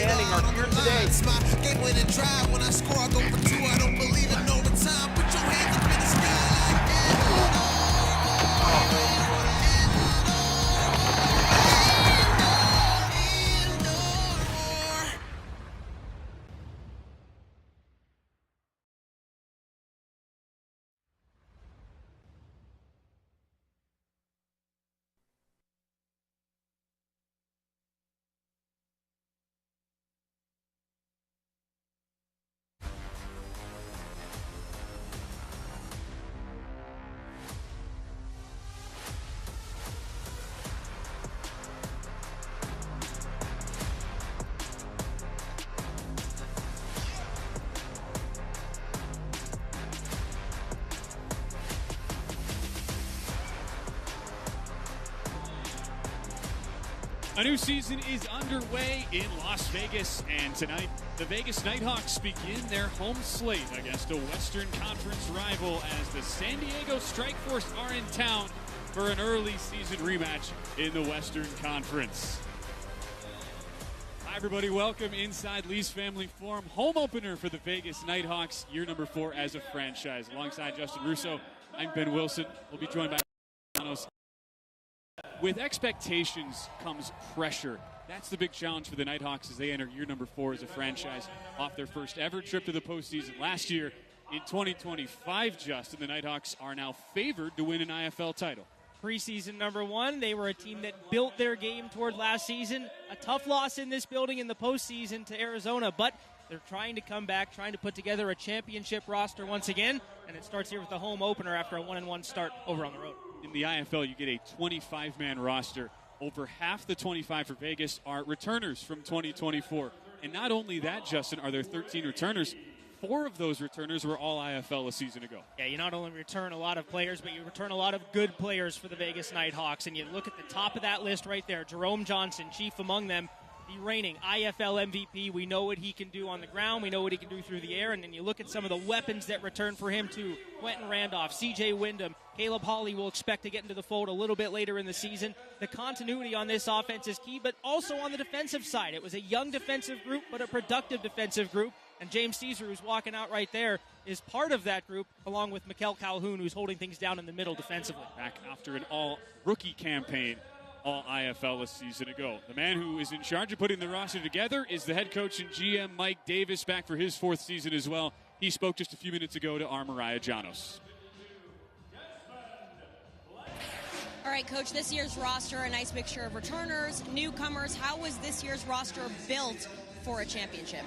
Standing are here today. It's my game winning drive. When I score, I go for two. I don't believe in overtime. Put your hands up in the sky like A new season is underway in Las Vegas, and tonight the Vegas Nighthawks begin their home slate against a Western Conference rival as the San Diego Strikeforce are in town for an early season rematch in the Western Conference. Hi everybody, welcome inside Lee's Family Forum, home opener for the Vegas Nighthawks, year number 4 as a franchise. Alongside Justin Russo, I'm Ben Wilson. We'll be joined by Manos. With expectations comes pressure. That's the big challenge for the Nighthawks as they enter year number 4 as a franchise off their first ever trip to the postseason last year. In 2025, Justin, the Nighthawks are now favored to win an IFL title. Preseason number 1, they were a team that built their game toward last season. A tough loss in this building in the postseason to Arizona, but they're trying to come back, trying to put together a championship roster once again, and it starts here with the home opener after a 1-1 start over on the road. In the IFL, you get a 25-man roster. Over half the 25 for Vegas are returners from 2024. And not only that, Justin, are there 13 returners. 4 of those returners were all IFL a season ago. Yeah, you not only return a lot of players, but you return a lot of good players for the Vegas Nighthawks. And you look at the top of that list right there, Jerome Johnson, chief among them, the reigning IFL MVP. We know what he can do on the ground. We know what he can do through the air. And then you look at some of the weapons that return for him, too. Quentin Randolph, C.J. Wyndham, Caleb Hawley will expect to get into the fold a little bit later in the season. The continuity on this offense is key, but also on the defensive side. It was a young defensive group, but a productive defensive group. And James Caesar, who's walking out right there, is part of that group, along with Mikel Calhoun, who's holding things down in the middle defensively. Back after an all-rookie campaign, all IFL a season ago. The man who is in charge of putting the roster together is the head coach and GM Mike Davis, back for his 4th season as well. He spoke just a few minutes ago to our Mariah Janos. All right, Coach, this year's roster, a nice mixture of returners, newcomers. How was this year's roster built for a championship?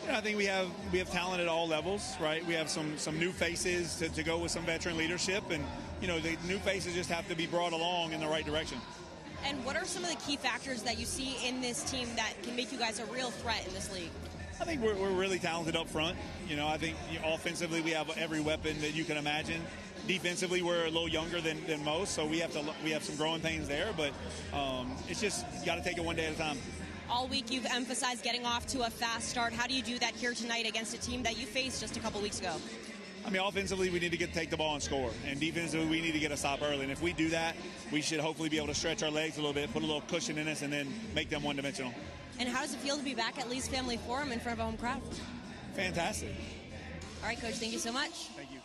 Yeah, I think we have talent at all levels, right? We have some new faces to go with some veteran leadership, and the new faces just have to be brought along in the right direction. And what are some of the key factors that you see in this team that can make you guys a real threat in this league? I think we're really talented up front. I think offensively we have every weapon that you can imagine. Defensively, we're a little younger than most, so we have some growing pains there. But it's just you got to take it one day at a time. All week you've emphasized getting off to a fast start. How do you do that here tonight against a team that you faced just a couple weeks ago? I mean, offensively, we need to take the ball and score. And defensively, we need to get a stop early. And if we do that, we should hopefully be able to stretch our legs a little bit, put a little cushion in us, and then make them one-dimensional. And how does it feel to be back at Lee's Family Forum in front of a home crowd? Fantastic. All right, Coach, thank you so much. Thank you.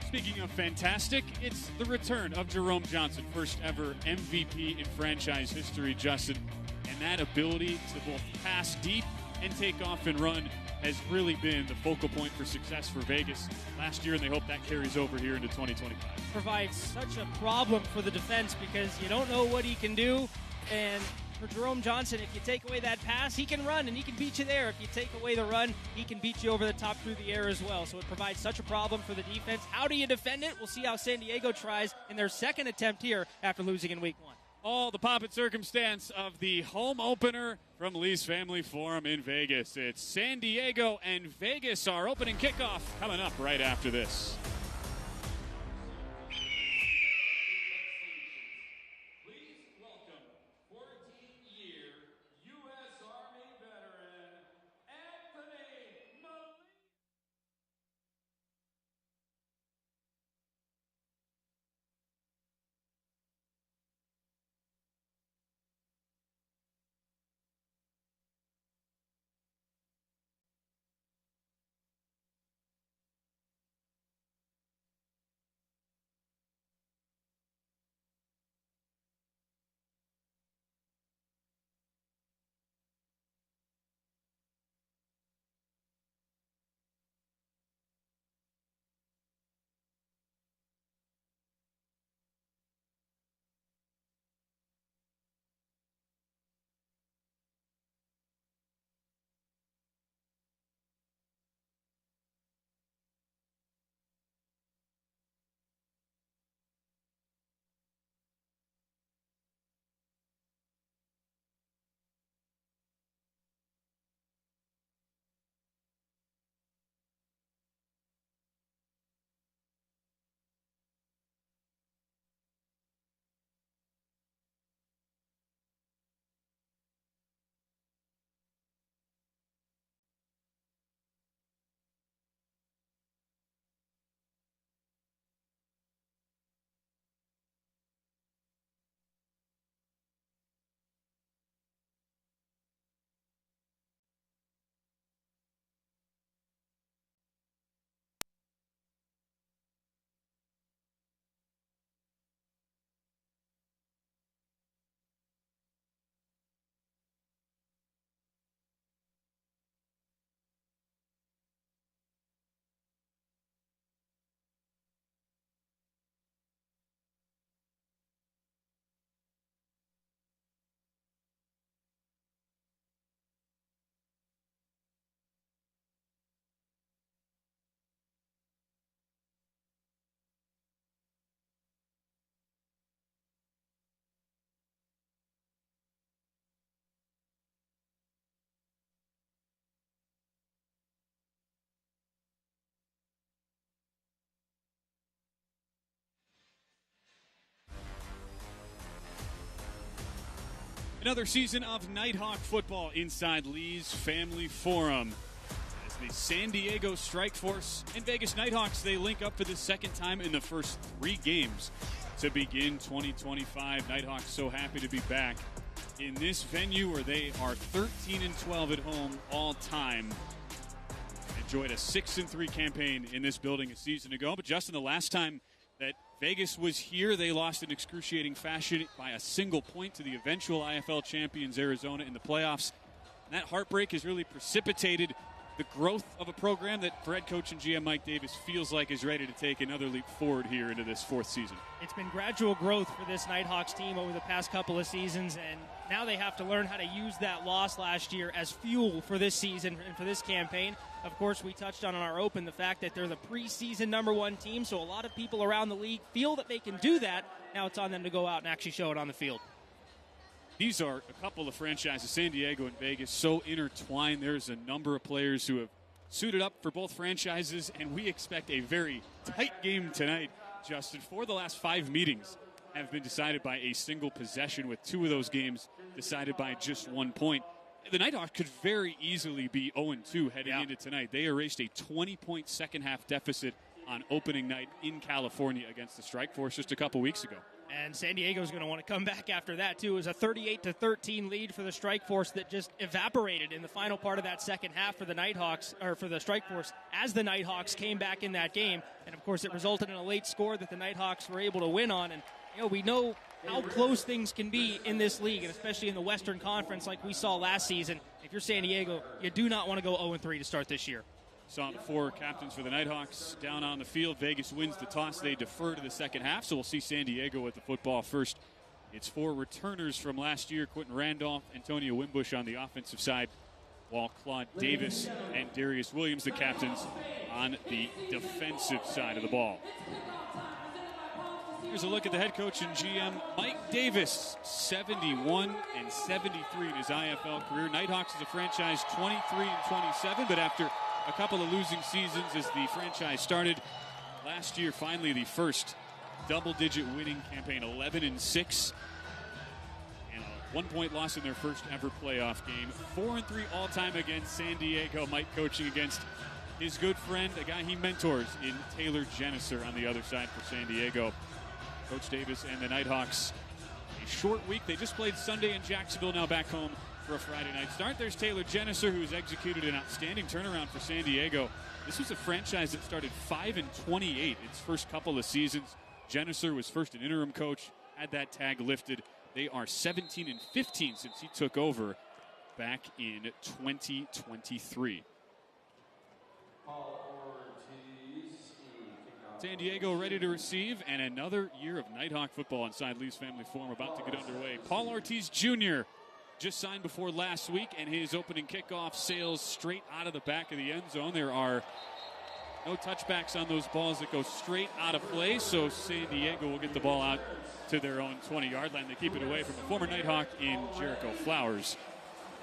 Speaking of fantastic, it's the return of Jerome Johnson, first ever MVP in franchise history, Justin. And that ability to both pass deep and take off and run has really been the focal point for success for Vegas last year, and they hope that carries over here into 2025. Provides such a problem for the defense because you don't know what he can do. And for Jerome Johnson, if you take away that pass, he can run and he can beat you there. If you take away the run, he can beat you over the top through the air as well. So it provides such a problem for the defense. How do you defend it? We'll see how San Diego tries in their second attempt here after losing in week 1. All the pomp and circumstance of the home opener from Lee's Family Forum in Vegas. It's San Diego and Vegas, our opening kickoff, coming up right after this. Another season of Nighthawk football inside Lee's Family Forum. As the San Diego Strike Force and Vegas Nighthawks, they link up for the second time in the first 3 games to begin 2025. Nighthawks so happy to be back in this venue where they are 13-12 at home all time. Enjoyed a 6-3 campaign in this building a season ago. But Justin, the last time that Vegas was here, they lost in excruciating fashion by a single point to the eventual IFL champions Arizona in the playoffs. And that heartbreak has really precipitated the growth of a program that for head coach and GM Mike Davis feels like is ready to take another leap forward here into this 4th season. It's been gradual growth for this Nighthawks team over the past couple of seasons, and now they have to learn how to use that loss last year as fuel for this season and for this campaign. Of course, we touched on in our open the fact that they're the preseason #1 team, so a lot of people around the league feel that they can do that. Now it's on them to go out and actually show it on the field. These are a couple of franchises, San Diego and Vegas, so intertwined. There's a number of players who have suited up for both franchises, and we expect a very tight game tonight, Justin. 4 of the last 5 meetings have been decided by a single possession, with 2 of those games decided by just 1 point. The Nighthawks could very easily be 0-2 heading into tonight. They erased a 20-point second-half deficit on opening night in California against the Strike Force just a couple weeks ago. And San Diego's going to want to come back after that, too. It was a 38-13 lead for the Strike Force that just evaporated in the final part of that second half for the Nighthawks, or for the Strike Force, as the Nighthawks came back in that game. And, of course, it resulted in a late score that the Nighthawks were able to win on. And, we know how close things can be in this league, and especially in the Western Conference like we saw last season. If you're San Diego, you do not want to go 0-3 to start this year. Saw the 4 captains for the Nighthawks down on the field. Vegas wins the toss. They defer to the second half, so we'll see San Diego with the football first. It's 4 returners from last year: Quentin Randolph, Antonio Wimbush on the offensive side, while Claude Davis and Darius Williams, the captains, on the defensive side of the ball. Here's a look at the head coach and GM, Mike Davis, 71-73 in his IFL career. Nighthawks as a franchise 23-27, but after a couple of losing seasons as the franchise started last year, finally the first double-digit winning campaign, 11-6, and a 1-point loss in their first ever playoff game. 4-3 all-time against San Diego. Mike coaching against his good friend, a guy he mentors in Taylor Geneser on the other side for San Diego. Coach Davis and the Nighthawks, a short week. They just played Sunday in Jacksonville, now back home for a Friday night start. There's Taylor Geneser, who's executed an outstanding turnaround for San Diego. This was a franchise that started 5-28 its first couple of seasons. Geneser was first an interim coach, had that tag lifted. They are 17-15 since he took over back in 2023. San Diego ready to receive, and another year of Nighthawk football inside Lee's Family Forum about to get underway. Paul Ortiz Jr. just signed before last week, and his opening kickoff sails straight out of the back of the end zone. There are no touchbacks on those balls that go straight out of play, so San Diego will get the ball out to their own 20-yard line. They keep it away from a former Nighthawk in Jericho Flowers.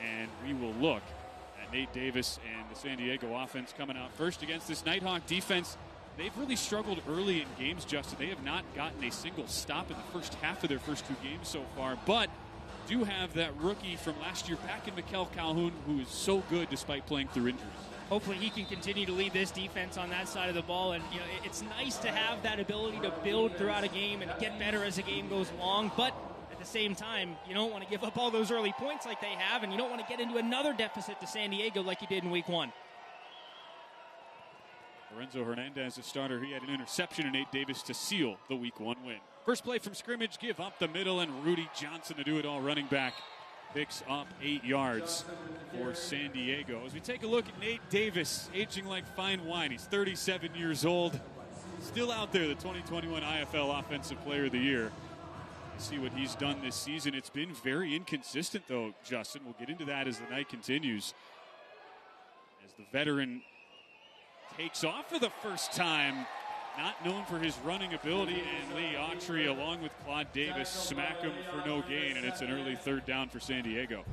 And we will look at Nate Davis and the San Diego offense coming out first against this Nighthawk defense. They've really struggled early in games, Justin. They have not gotten a single stop in the first half of their first 2 games so far, but do have that rookie from last year back in Mikel Calhoun, who is so good despite playing through injuries. Hopefully he can continue to lead this defense on that side of the ball. And, it's nice to have that ability to build throughout a game and get better as the game goes along. But at the same time, you don't want to give up all those early points like they have, and you don't want to get into another deficit to San Diego like you did in Week 1. Lorenzo Hernandez, the starter, he had an interception, and Nate Davis to seal the Week 1 win. First play from scrimmage, give up the middle, and Rudy Johnson, to do it all, running back, picks up 8 yards for San Diego. As we take a look at Nate Davis, aging like fine wine. He's 37 years old, still out there, the 2021 IFL Offensive Player of the Year. See what he's done this season. It's been very inconsistent, though, Justin. We'll get into that as the night continues. As the veteran takes off for the first time, not known for his running ability, and Lee Autry, along with Claude Davis, smack him for no gain, and it's an early 3rd down for San Diego.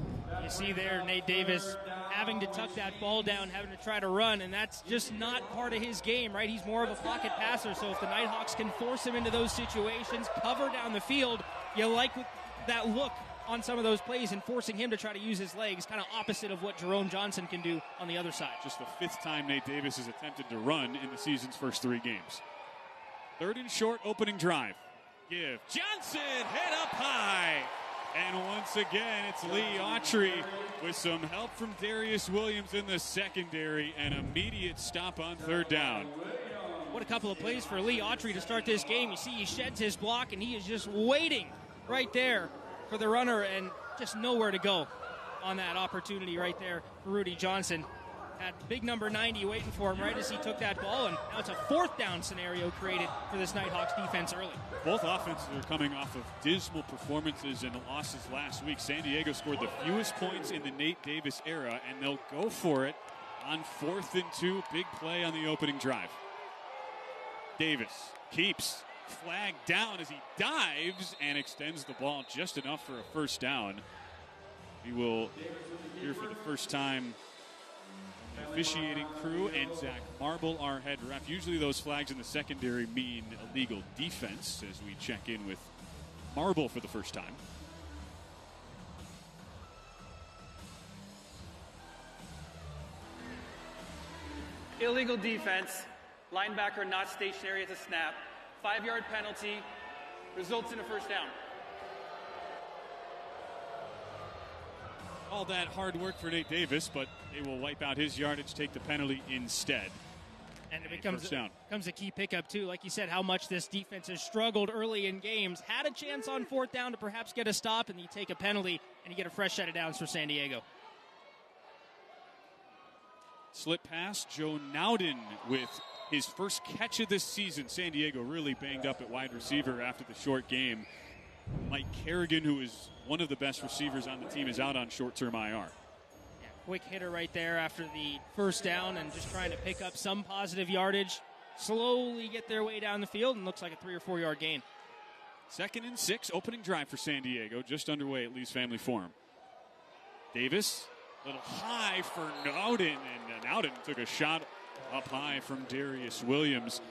You see there Nate Davis having to tuck that ball down, having to try to run, and that's just not part of his game, right? He's more of a pocket passer, so if the Nighthawks can force him into those situations, cover down the field, you like that look on some of those plays and forcing him to try to use his legs, kind of opposite of what Jerome Johnson can do on the other side. Just the 5th time Nate Davis has attempted to run in the season's first 3 games. 3rd and short, opening drive. Give. Johnson, head up high. And once again, it's Lee Autry with some help from Darius Williams in the secondary. An immediate stop on 3rd down. What a couple of plays for Lee Autry to start this game. You see he sheds his block, and he is just waiting right there for the runner and just nowhere to go on that opportunity right there for Rudy Johnson. Had big number 90 waiting for him right as he took that ball, and now it's a 4th down scenario created for this Nighthawks defense early. Both offenses are coming off of dismal performances and losses last week. San Diego scored the fewest points in the Nate Davis era, and they'll go for it on 4th and 2. Big play on the opening drive. Davis keeps flag down as he dives and extends the ball just enough for a 1st down. We will hear for the first time the officiating crew and Zach Marble, our head ref. Usually those flags in the secondary mean illegal defense, as we check in with Marble for the first time. Illegal defense, linebacker not stationary at the snap, 5-yard penalty, results in a 1st down. All that hard work for Nate Davis, but they will wipe out his yardage, take the penalty instead. And it becomes a key pickup, too. Like you said, how much this defense has struggled early in games. Had a chance on 4th down to perhaps get a stop, and you take a penalty, and you get a fresh set of downs for San Diego. Slip pass, Joe Nowden with his first catch of this season. San Diego really banged up at wide receiver after the short game. Mike Kerrigan, who is one of the best receivers on the team, is out on short-term IR. Yeah, quick hitter right there after the 1st down and just trying to pick up some positive yardage. Slowly get their way down the field, and looks like a 3 or 4 yard gain. 2nd and 6, opening drive for San Diego, just underway at Lee's Family Forum. Davis, a little high for Nowden, and Nowden took a shot up high from Darius Williams.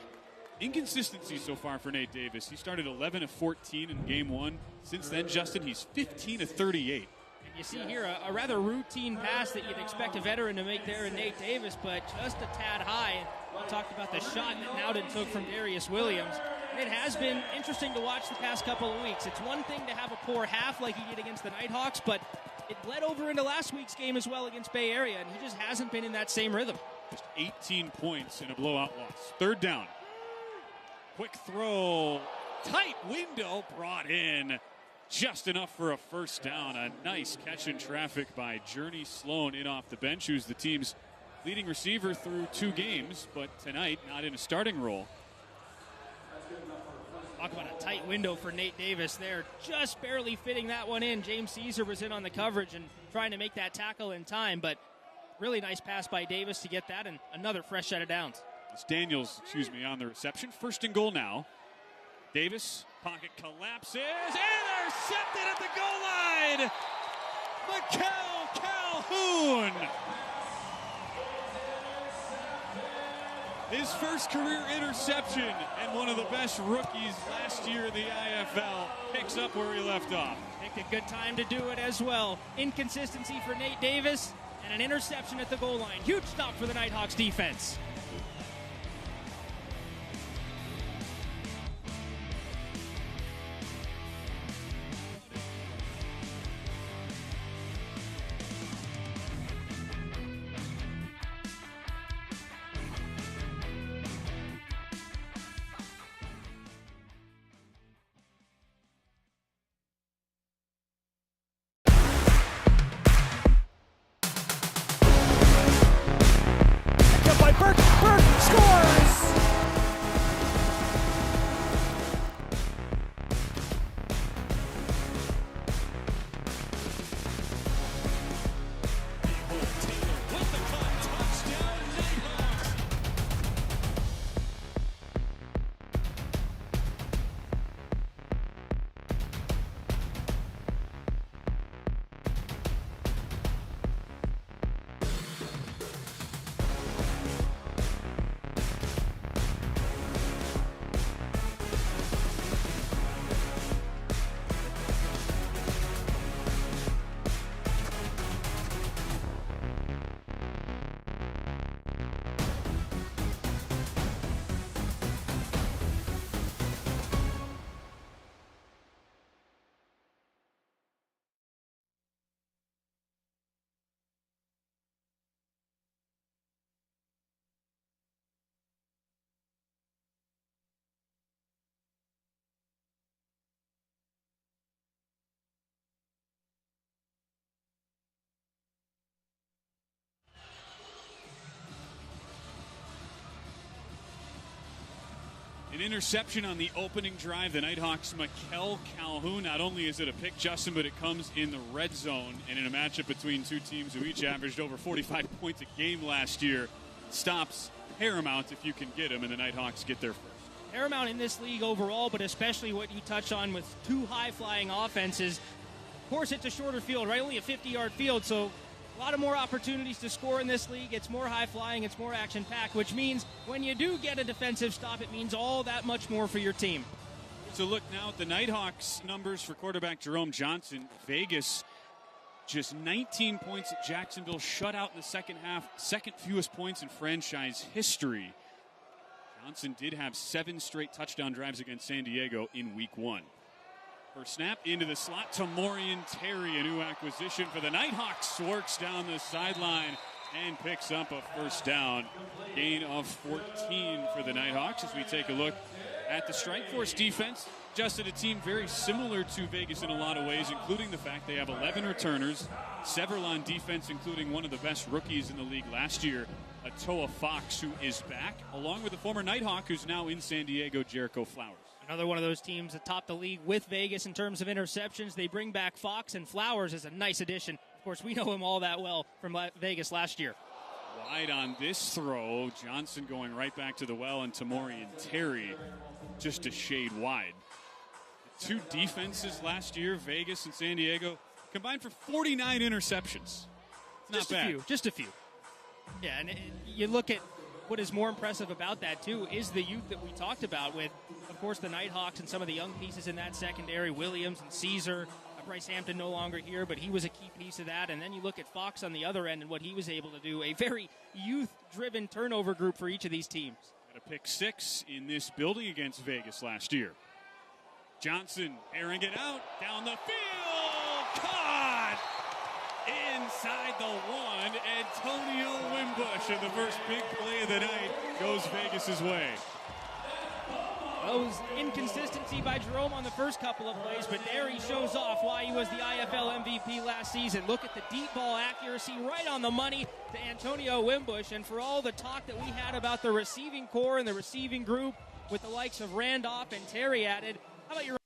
Inconsistency so far for Nate Davis. He started 11 of 14 in game 1. Since then, Justin, he's 15 of 38. And you see here a rather routine pass that you'd expect a veteran to make there in Nate Davis, but just a tad high. We talked about the shot that Nowden took from Darius Williams. It has been interesting to watch the past couple of weeks. It's one thing to have a poor half like he did against the Nighthawks, but it bled over into last week's game as well against Bay Area, and he just hasn't been in that same rhythm. Just 18 points in a blowout loss. 3rd down. Quick throw, tight window, brought in just enough for a 1st down. A nice catch in traffic by Journey Sloan in off the bench, who's the team's leading receiver through 2 games, but tonight not in a starting role. Talk about a tight window for Nate Davis there, just barely fitting that one in. James Caesar was in on the coverage and trying to make that tackle in time, but really nice pass by Davis to get that, and another fresh set of downs. It's Daniels, on the reception. 1st and goal now. Davis, pocket collapses, intercepted at the goal line. Mikel Calhoun. His first career interception, and one of the best rookies last year in the IFL, picks up where he left off. Picked a good time to do it as well. Inconsistency for Nate Davis, and an interception at the goal line. Huge stop for the Nighthawks defense. By Burke. An interception on the opening drive. The Nighthawks' Mikel Calhoun. Not only is it a pick, Justin, but it comes in the red zone. And in a matchup between two teams who each averaged over 45 points a game last year, stops paramount if you can get them, and the Nighthawks get their first. Paramount in this league overall, but especially what you touch on with two high-flying offenses. Of course, it's a shorter field, right? Only a 50-yard field, so a lot of more opportunities to score in this league. It's more high-flying, it's more action-packed, which means when you do get a defensive stop, it means all that much more for your team. So look now at the Nighthawks numbers for quarterback Jerome Johnson. Vegas, just 19 points at Jacksonville, shut out in the second half, second fewest points in franchise history. Johnson did have 7 straight touchdown drives against San Diego in week 1. First snap into the slot to Morian Terry, a new acquisition for the Nighthawks. Works down the sideline and picks up a first down. Gain of 14 for the Nighthawks as we take a look at the Strikeforce defense. Just a team very similar to Vegas in a lot of ways, including the fact they have 11 returners. Several on defense, including one of the best rookies in the league last year, Atoa Fox, who is back, along with the former Nighthawk who's now in San Diego, Jericho Flowers. Another one of those teams atop the league with Vegas in terms of interceptions. They bring back Fox, and Flowers is a nice addition. Of course, we know him all that well from Vegas last year. Wide on this throw. Johnson going right back to the well, and Tamorian Terry just a shade wide. The two defenses last year, Vegas and San Diego, combined for 49 interceptions. Not bad. Just a few. Yeah, and you look at what is more impressive about that, too, is the youth that we talked about with, of course, the Nighthawks and some of the young pieces in that secondary, Williams and Caesar. Bryce Hampton no longer here, but he was a key piece of that. And then you look at Fox on the other end and what he was able to do. A very youth-driven turnover group for each of these teams. Got a pick 6 in this building against Vegas last year. Johnson airing it out down the field. Caught inside the 1. Antonio Wimbush, and the first big play of the night goes Vegas's way. That was inconsistency by Jerome on the first couple of plays, but there he shows off why he was the IFL MVP last season. Look at the deep ball accuracy right on the money to Antonio Wimbush. And for all the talk that we had about the receiving core and the receiving group with the likes of Randolph and Terry added, how about your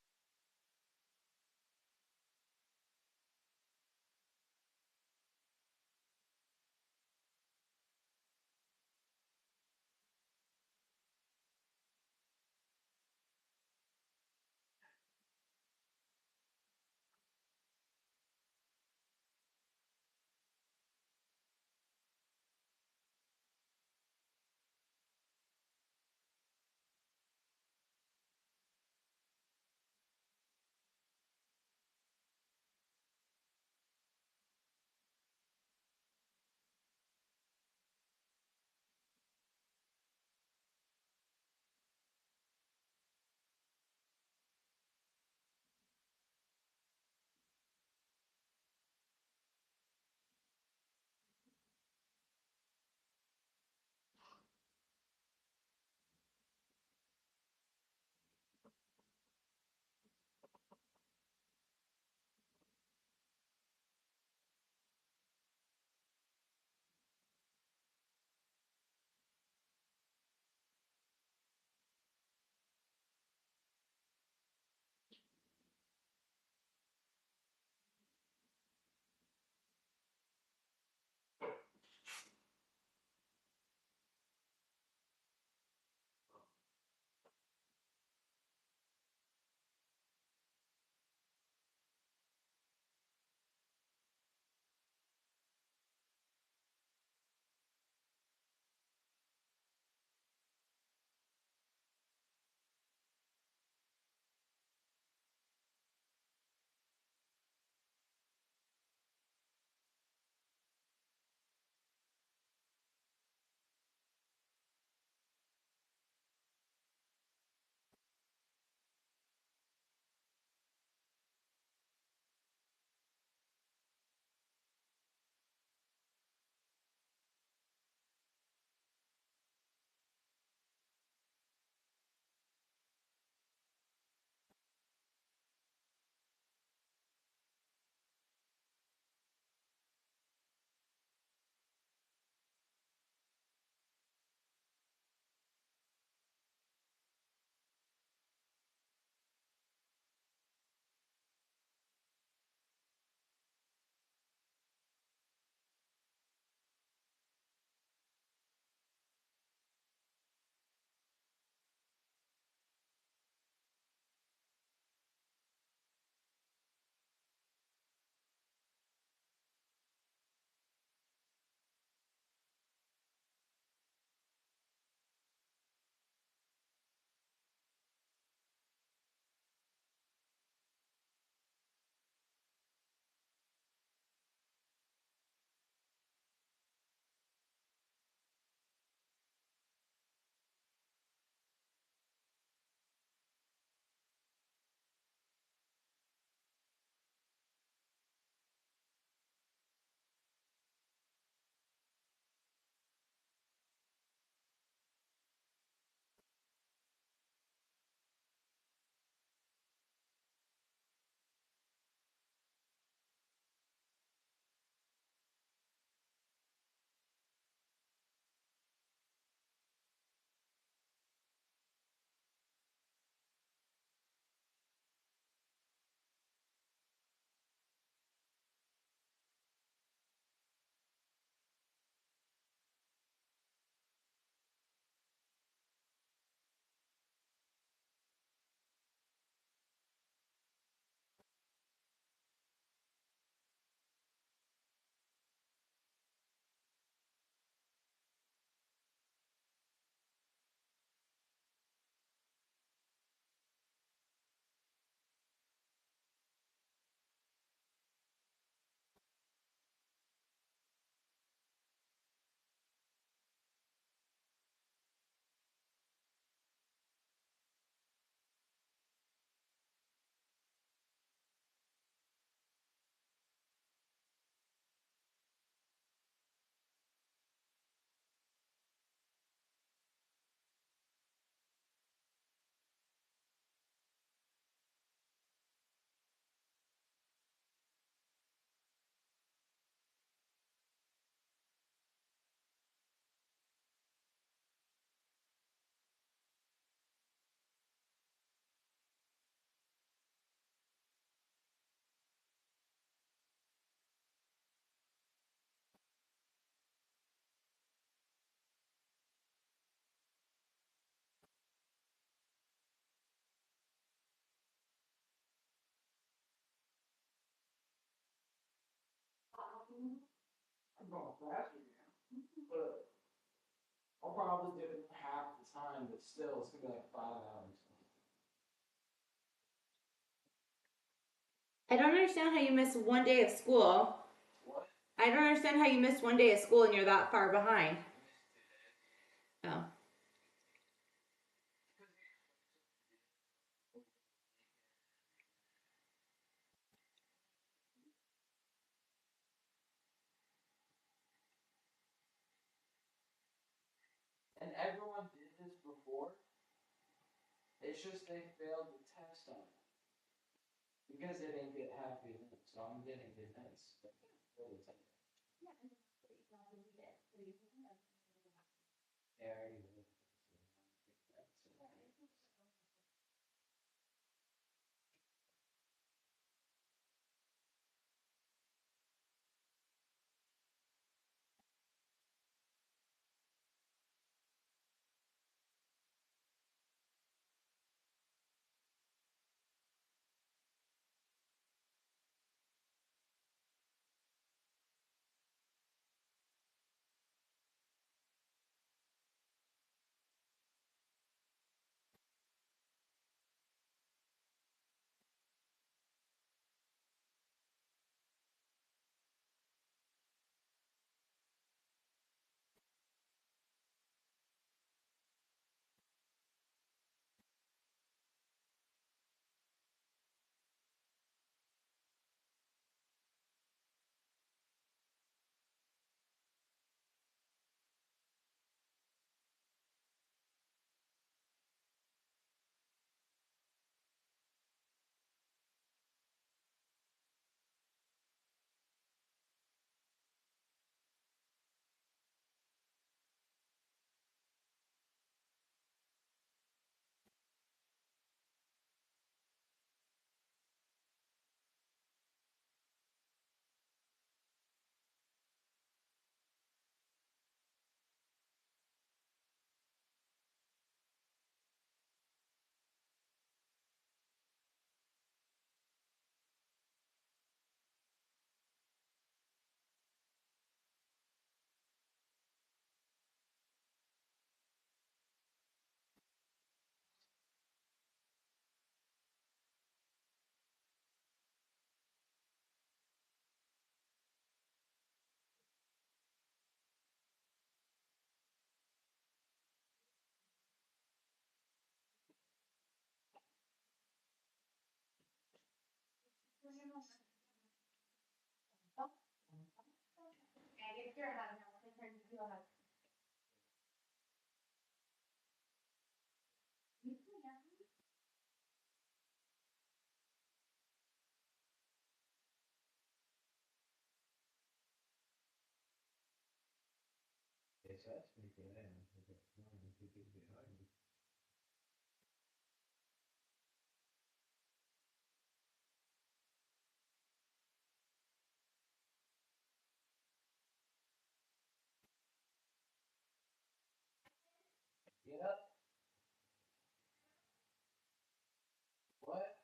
I'm going faster now. But I'll probably do it half the time, but still, it's gonna be like 5 hours. I don't understand how you miss one day of school. What? I don't understand how you missed one day of school and you're that far behind. Oh. And everyone did this before. It's just they failed the test on it. Because they didn't get happy events, so I'm getting the events. Yeah, I already did. Yep. What?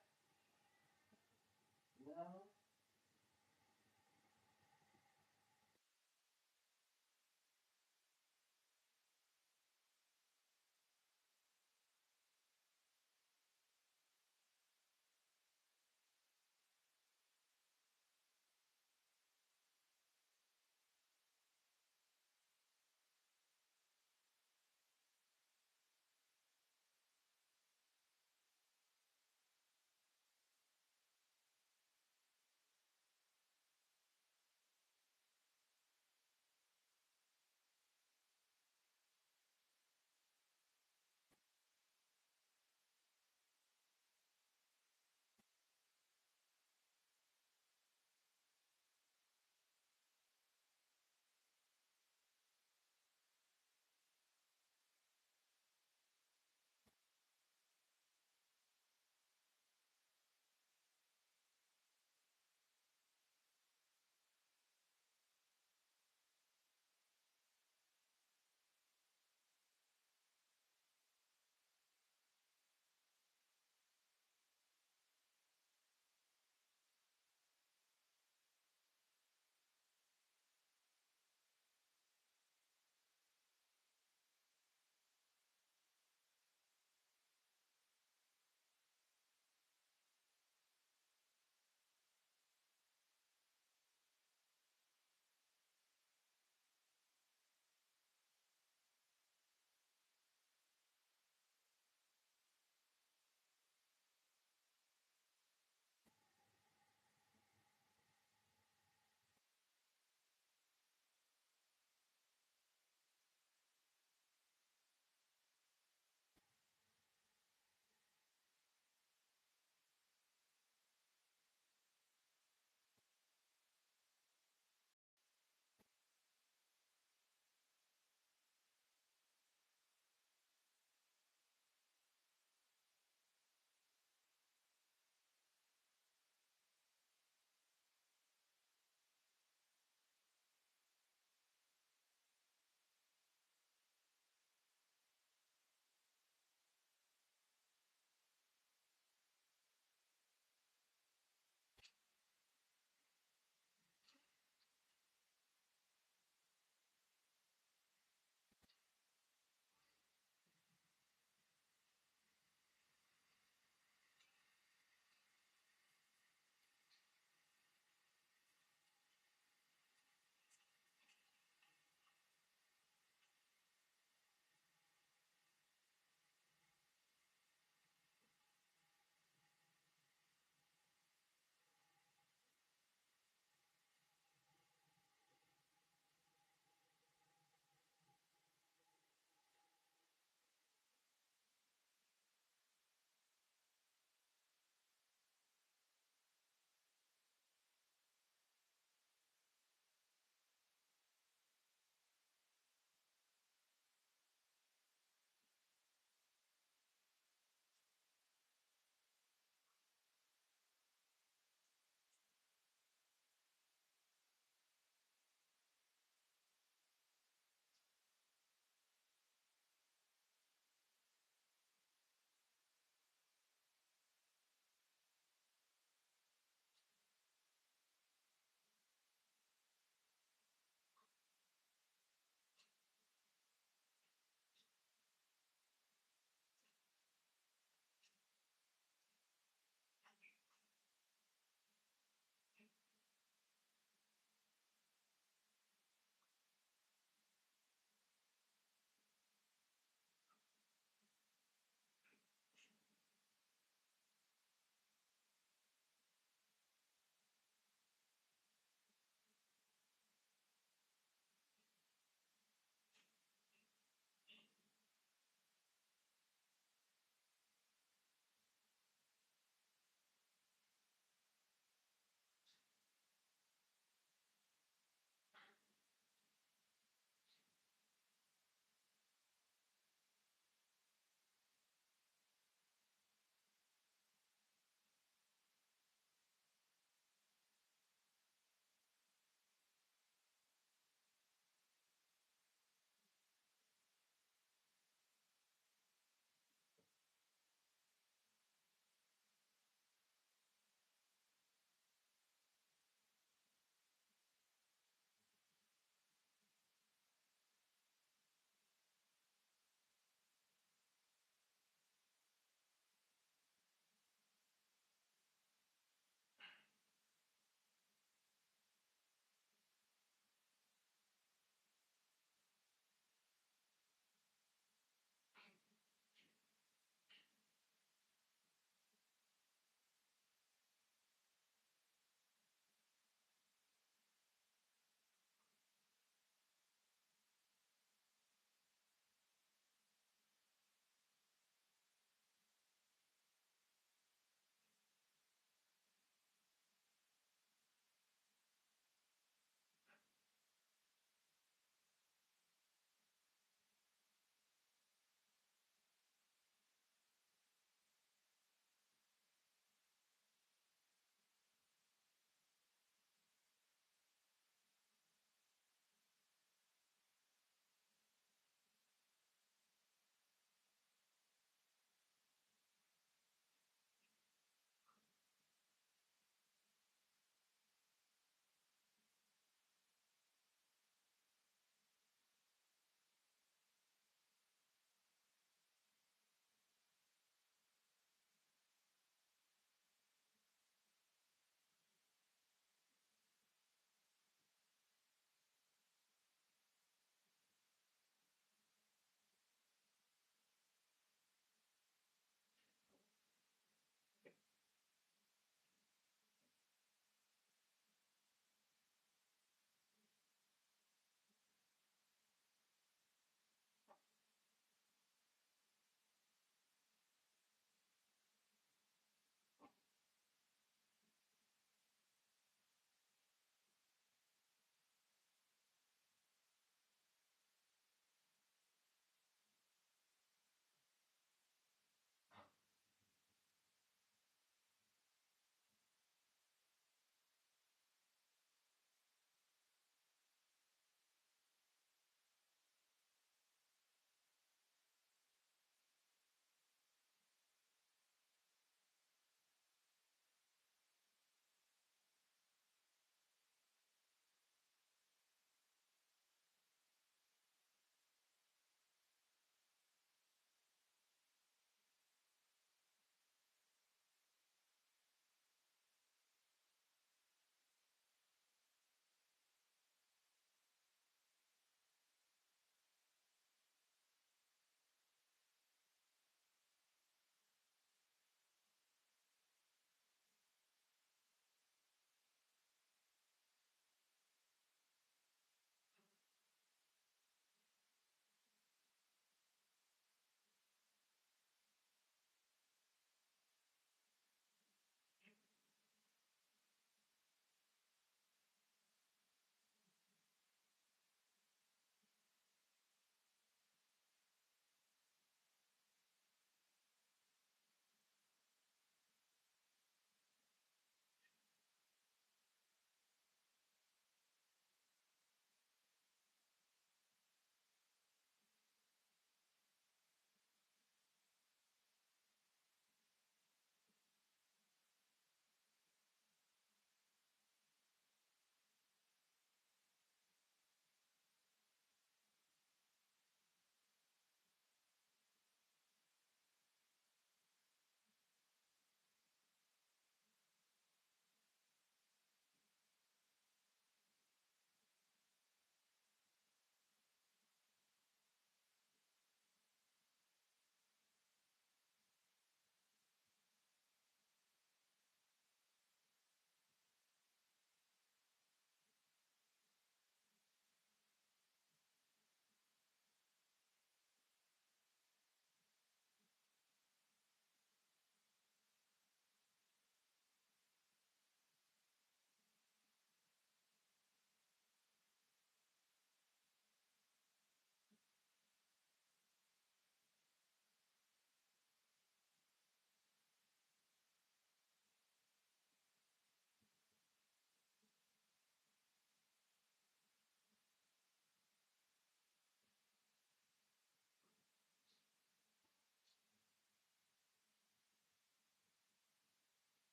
No.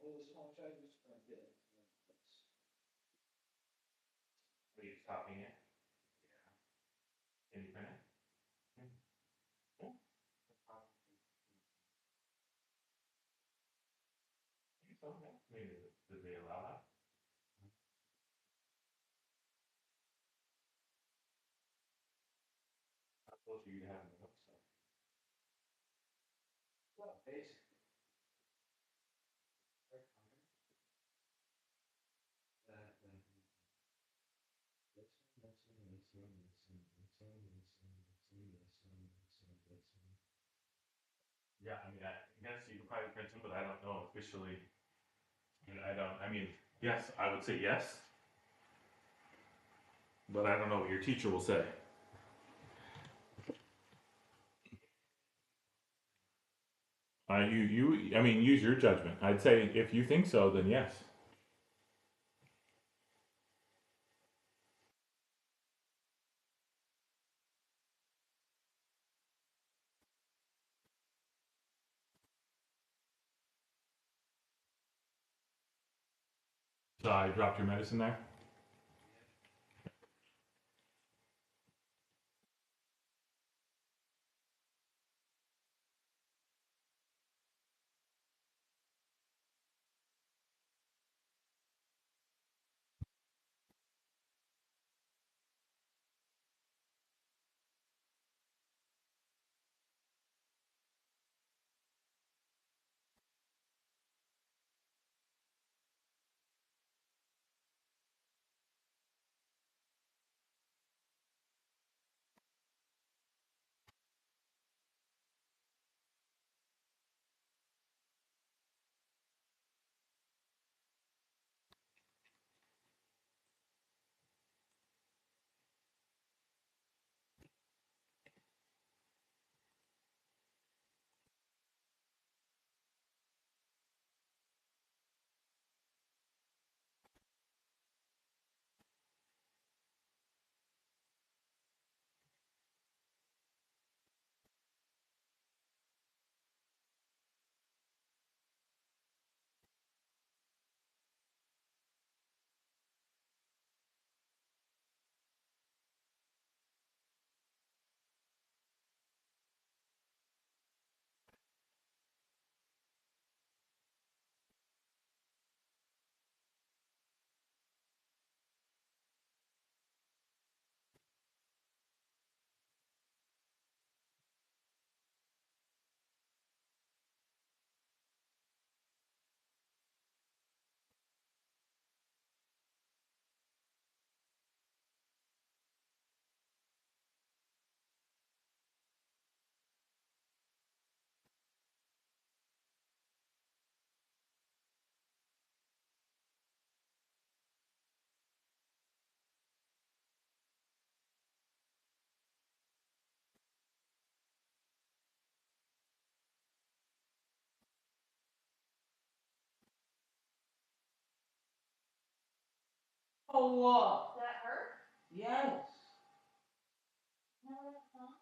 little small charges are good. Are you stopping it? Yeah. Can you print it? Yeah. Maybe, did they allow that? How close are you to having the website? Well, basically. Yeah, I mean, I guess you could probably print them, but I don't know officially. I mean, yes, I would say yes. But I don't know what your teacher will say. I mean, use your judgment. I'd say if you think so, then yes. So I dropped your medicine there. Oh, what? Does that hurt? Yes. No, that's not.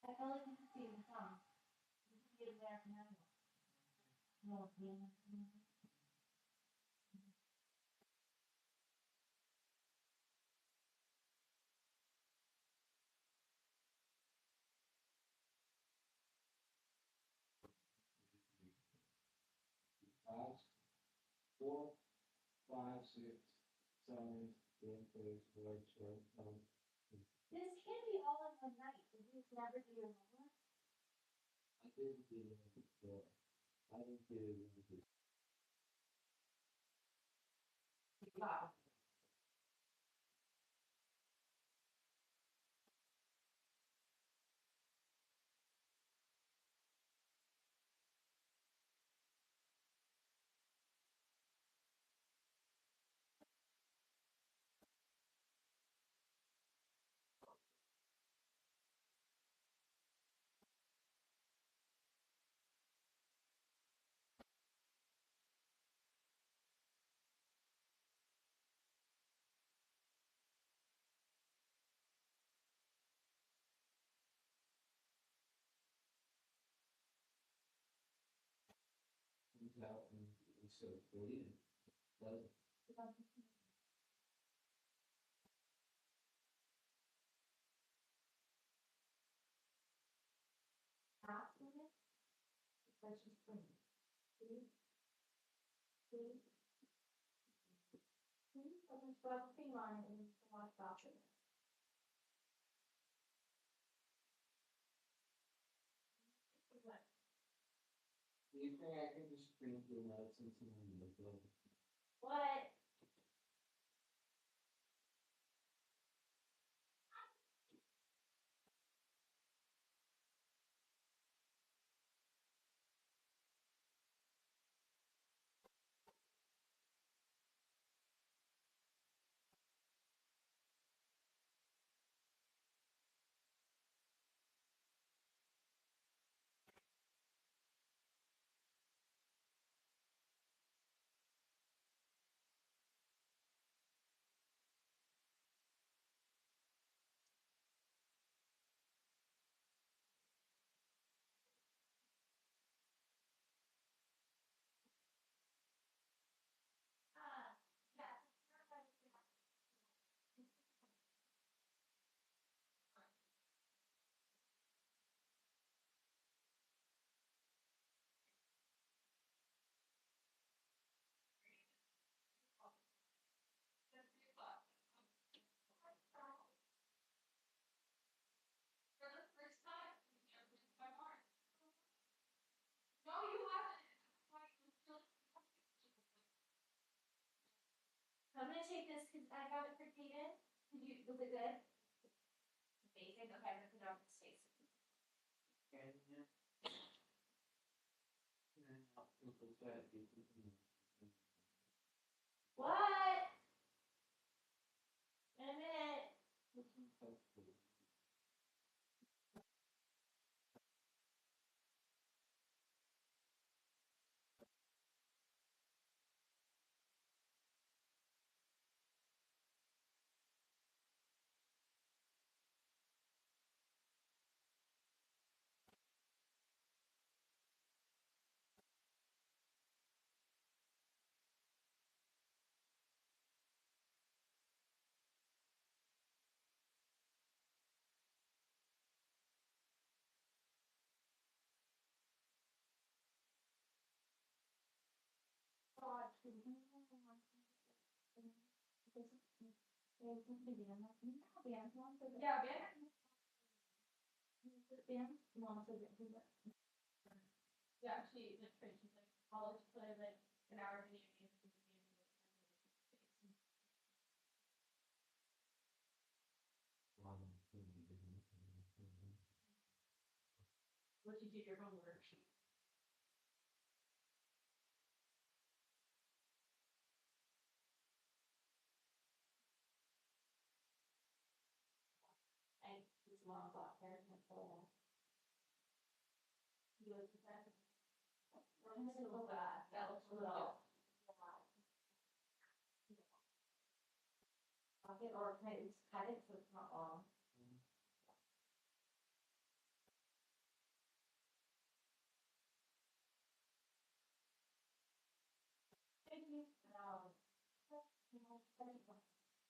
I felt like you could see the sun. You could see it there from now. No, Five, 4, 5, 6, 7, 8, 9, 10. this can't be all in one night. Did you never do your homework? I didn't do it before. I didn't do it before. Wow. comes out and we start bleeding. Does it? After it, let's just bring it. See? See? See? So just rub cream on it and wash off of it. What? Do you think I can just drink your medicine to my blood? What? Yeah. For the first time, you reached my mark. No, you haven't. I'm gonna take this because I got it for Kaden. Was it good? Amazing. Okay, I'm gonna put it on his face. And yeah. And I'll think of that. What? In a minute. God. Yeah, Ben. Ben, mom said that he was. Yeah, she like she's like college play like an hour video game. What you do your homework. I his mom got her and so he was the best. I'm just a little bad. That looks a little. Pocket or can I just cut it so it's not long? Thank you.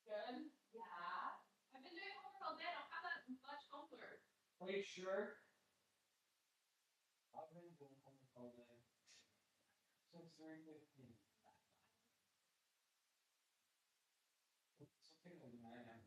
Good. Yeah. I've been doing homework all day. I don't have that much homework. Are you sure? I've been doing homework all day. Since 3:15. Something like 9 AM.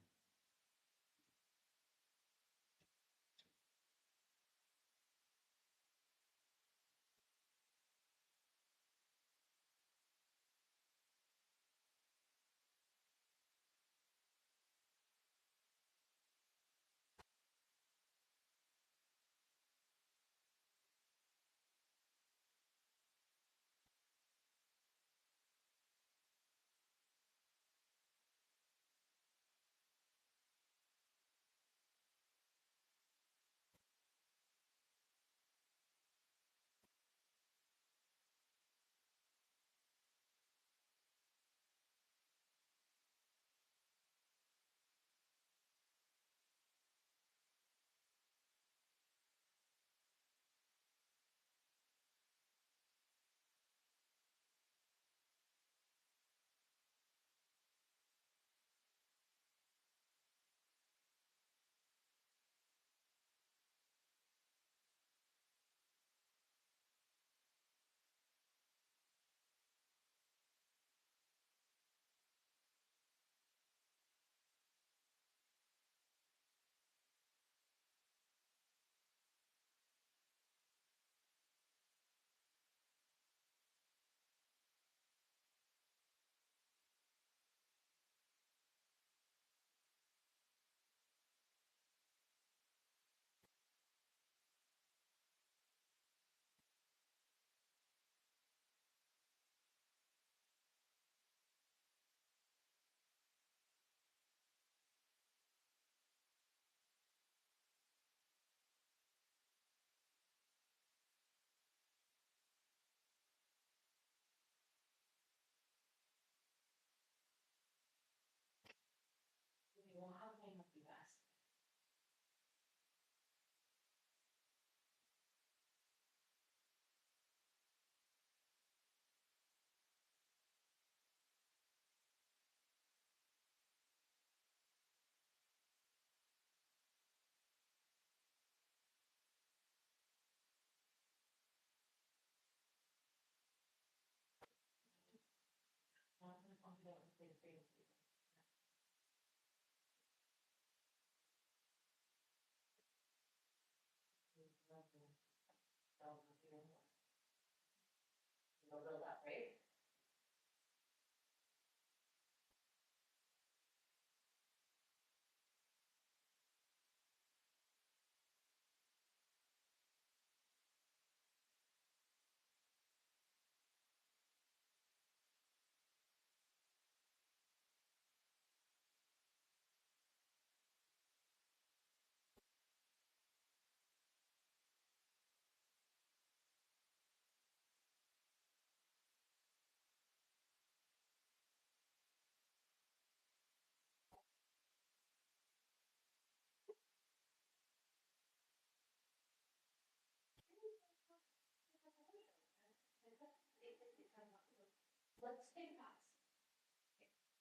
let's take a pause.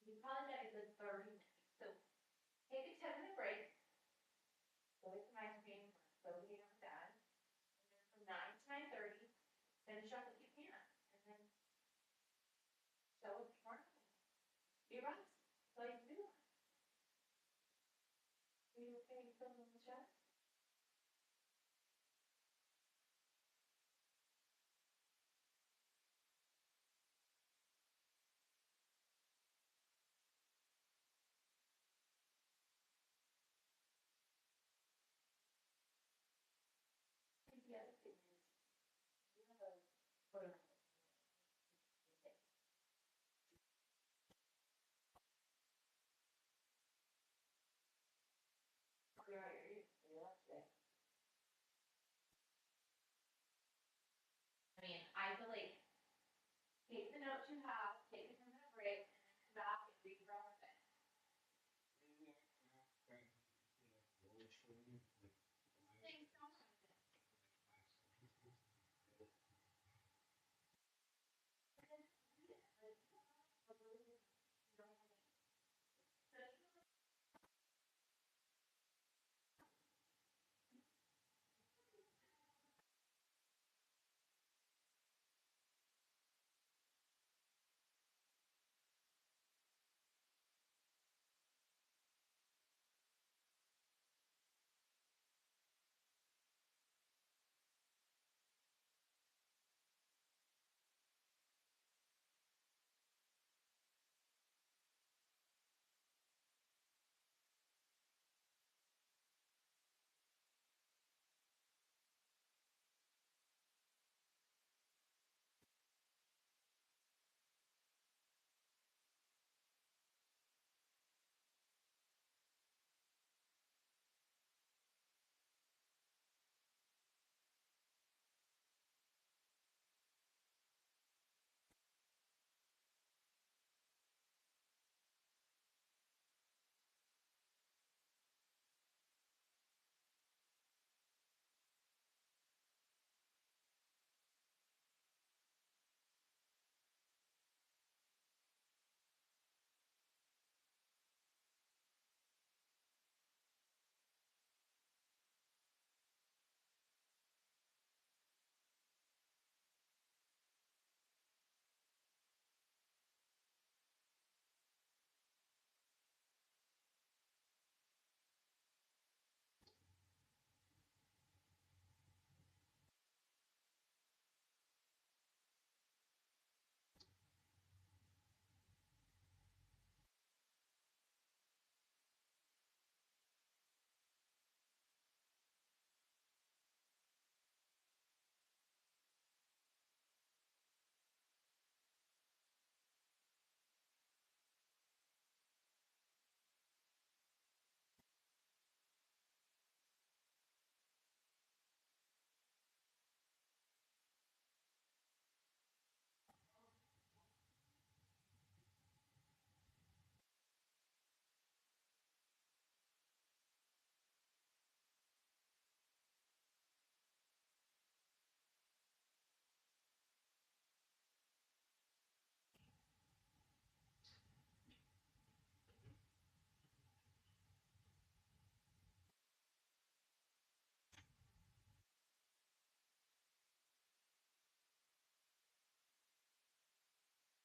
You probably got a good 30 minutes. So take a 10-minute break. Go get some ice cream, go to your dad. And then from 9 to 9:30, finish up what you can. And then show it tomorrow. Be right. That's all you can do. Are you okay with filming the show? I think the other thing is, you have a photo. I mean, isolate. Take the notes you have, take a 10-minute break, and then come back and read your own thing. Things don't happen. And then read it. Like, you don't have to really your own thing. So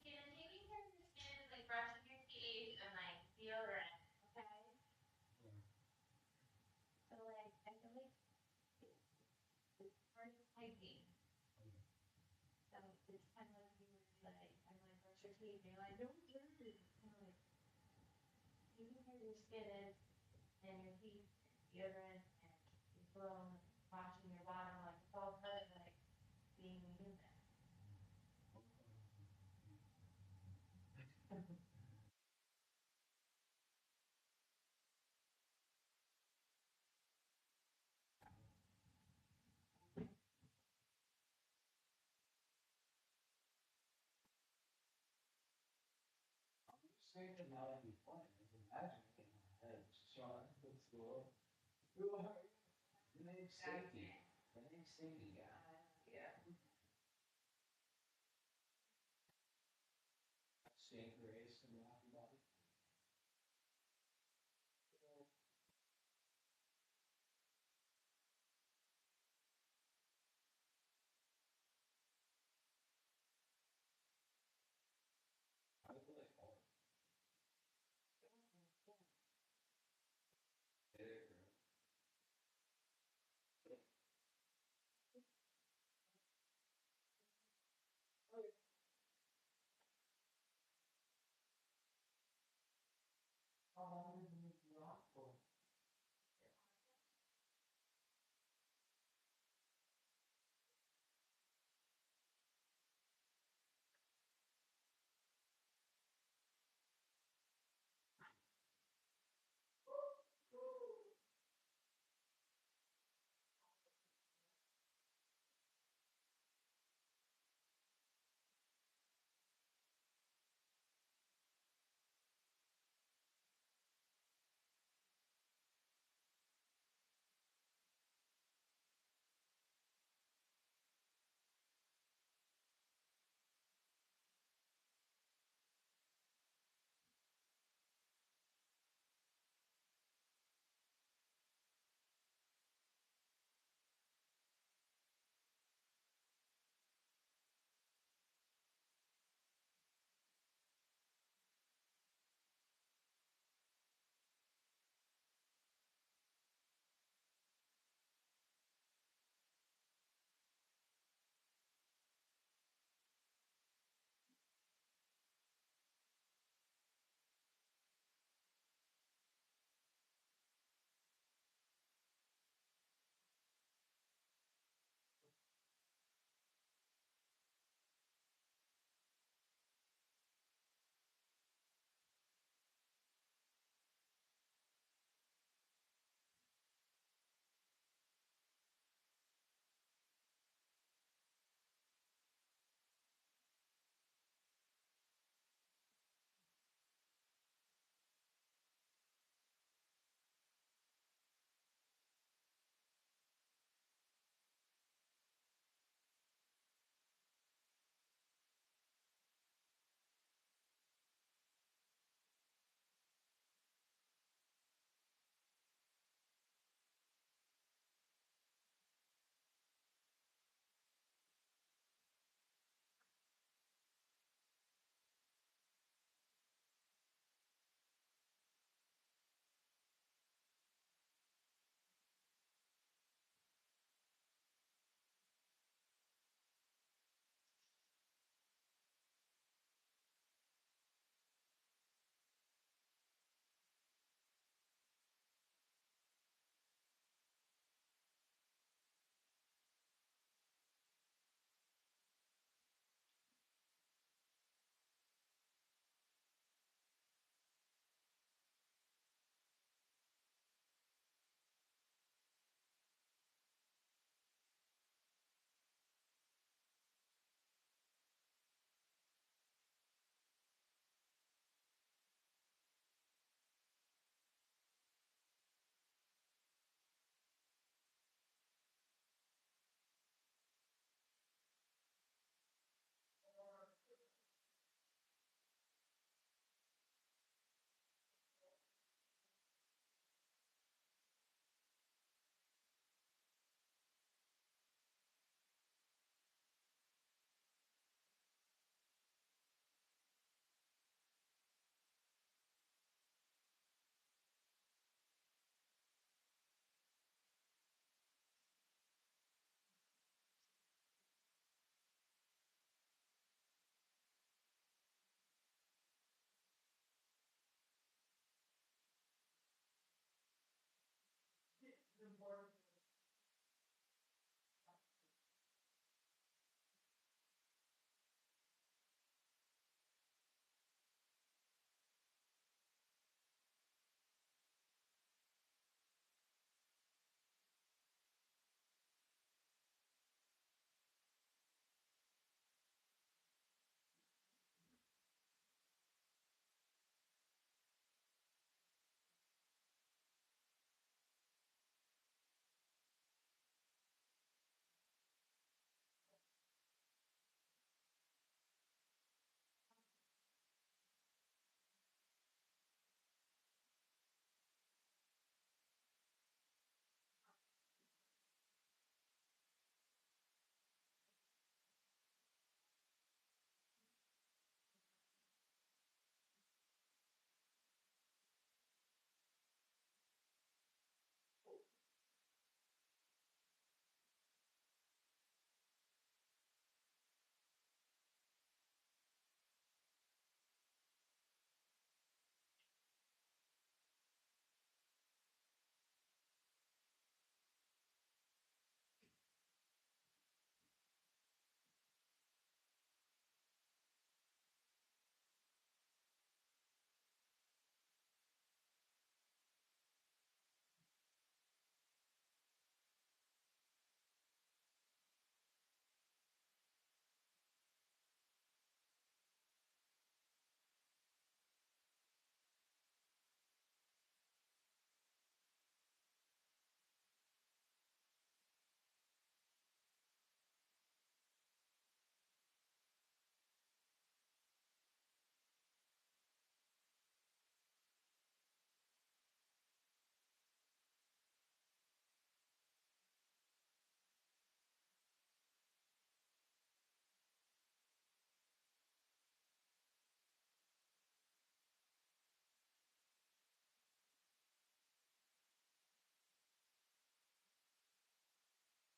you know, taking care of your skin is like brushing your teeth and like deodorant, okay? So like, I feel like it's part of hygiene. So it's kind of like you were like, I'm like, brush your teeth, and you're like, don't do it. It's kind of like taking care of your skin and your teeth, deodorant, and your cologne, washing your bottom, like it's all part of like being human. Straight to now that'd be funny. I can imagine it in my head. Sean, let's go. Who are you? The name's Safety. The name's Safety guy. Yeah. St. Grace and that.